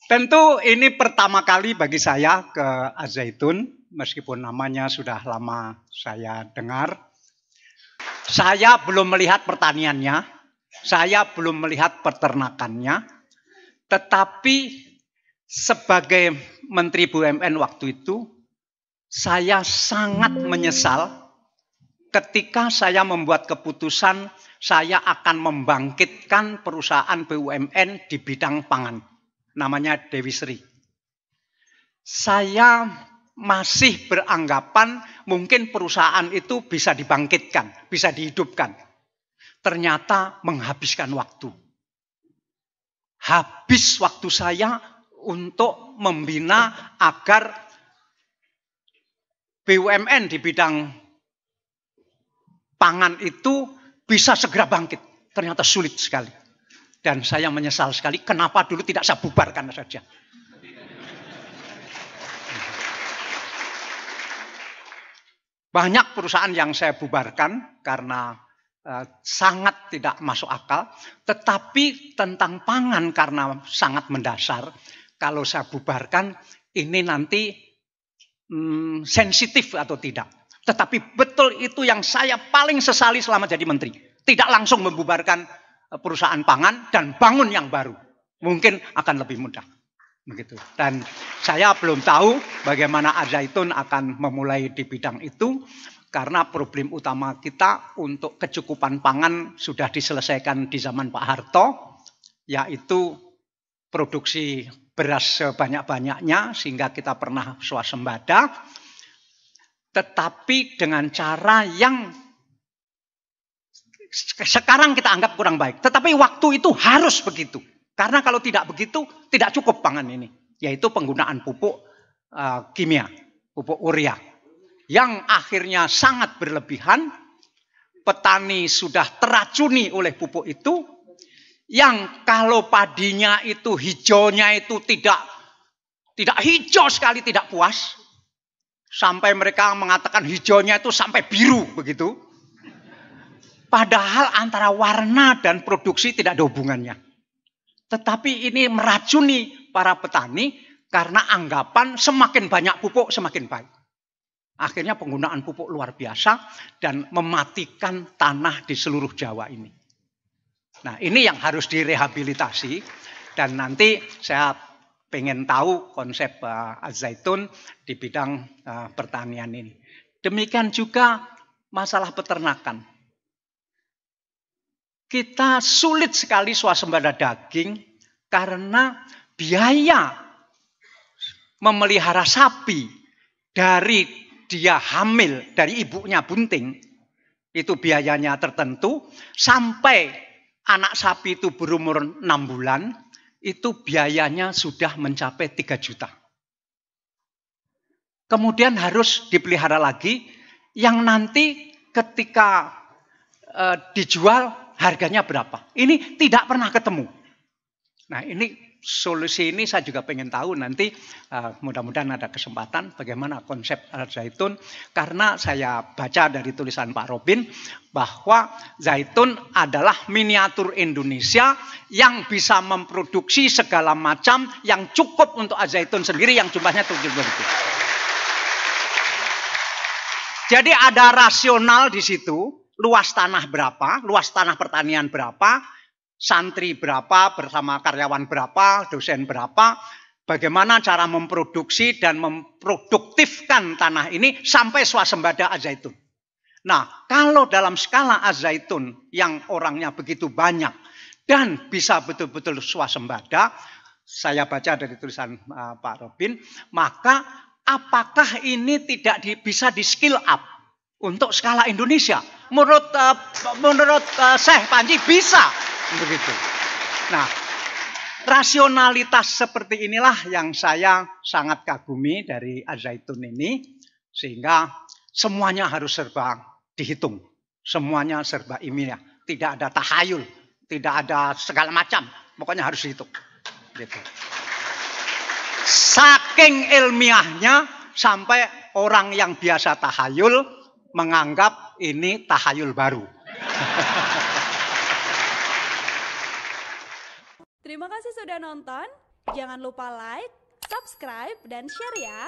Tentu ini pertama kali bagi saya ke Al-Zaitun, meskipun namanya sudah lama saya dengar. Saya belum melihat pertaniannya, saya belum melihat peternakannya, tetapi sebagai Menteri BUMN waktu itu, saya sangat menyesal ketika saya membuat keputusan saya akan membangkitkan perusahaan BUMN di bidang pangan. Namanya Dewi Sri. Saya masih beranggapan mungkin perusahaan itu bisa dibangkitkan, bisa dihidupkan. Ternyata menghabiskan waktu. Habis waktu saya untuk membina agar BUMN di bidang pangan itu bisa segera bangkit. Ternyata sulit sekali. Dan saya menyesal sekali kenapa dulu tidak saya bubarkan saja. Banyak perusahaan yang saya bubarkan karena sangat tidak masuk akal. Tetapi tentang pangan karena sangat mendasar. Kalau saya bubarkan ini nanti sensitif atau tidak. Tetapi betul itu yang saya paling sesali selama jadi menteri. Tidak langsung membubarkan perusahaan pangan dan bangun yang baru. Mungkin akan lebih mudah. Begitu. Dan saya belum tahu bagaimana Al-Zaitun akan memulai di bidang itu. Karena problem utama kita untuk kecukupan pangan sudah diselesaikan di zaman Pak Harto. Yaitu produksi beras sebanyak-banyaknya sehingga kita pernah swasembada. Tetapi dengan cara yang sekarang kita anggap kurang baik. Tetapi waktu itu harus begitu. Karena kalau tidak begitu, tidak cukup pangan ini. Yaitu penggunaan pupuk kimia, pupuk urea. Yang akhirnya sangat berlebihan. Petani sudah teracuni oleh pupuk itu. Yang kalau padinya itu hijaunya itu tidak hijau sekali, tidak puas. Sampai mereka mengatakan hijaunya itu sampai biru begitu. Padahal antara warna dan produksi tidak ada hubungannya. Tetapi ini meracuni para petani karena anggapan semakin banyak pupuk semakin baik. Akhirnya penggunaan pupuk luar biasa dan mematikan tanah di seluruh Jawa ini. Nah ini yang harus direhabilitasi dan nanti saya pengen tahu konsep Al-Zaitun di bidang pertanian ini. Demikian juga masalah peternakan. Kita sulit sekali swasembada daging karena biaya memelihara sapi dari dia hamil, dari ibunya bunting, itu biayanya tertentu, sampai anak sapi itu berumur 6 bulan, itu biayanya sudah mencapai 3 juta. Kemudian harus dipelihara lagi, yang nanti ketika dijual, harganya berapa? Ini tidak pernah ketemu. Nah ini solusi ini saya juga pengen tahu nanti mudah-mudahan ada kesempatan bagaimana konsep Al-Zaitun. Karena saya baca dari tulisan Pak Robin bahwa zaitun adalah miniatur Indonesia yang bisa memproduksi segala macam yang cukup untuk Al-Zaitun sendiri yang jumlahnya 7 ribu. Jadi ada rasional di situ. Luas tanah berapa, luas tanah pertanian berapa, santri berapa, bersama karyawan berapa, dosen berapa, bagaimana cara memproduksi dan memproduktifkan tanah ini sampai swasembada Al-Zaitun. Nah, kalau dalam skala Al-Zaitun yang orangnya begitu banyak dan bisa betul-betul swasembada, saya baca dari tulisan Pak Robin, maka apakah ini tidak bisa di skill up untuk skala Indonesia? Menurut Syekh Panji bisa begitu. Nah, rasionalitas seperti inilah yang saya sangat kagumi dari Al-Zaitun ini, sehingga semuanya harus serba dihitung, semuanya serba ilmiah, tidak ada tahayul, tidak ada segala macam, pokoknya harus dihitung. Gitu. Saking ilmiahnya sampai orang yang biasa tahayul menganggap ini tahayul baru. Terima kasih sudah nonton. Jangan lupa like, subscribe, dan share ya.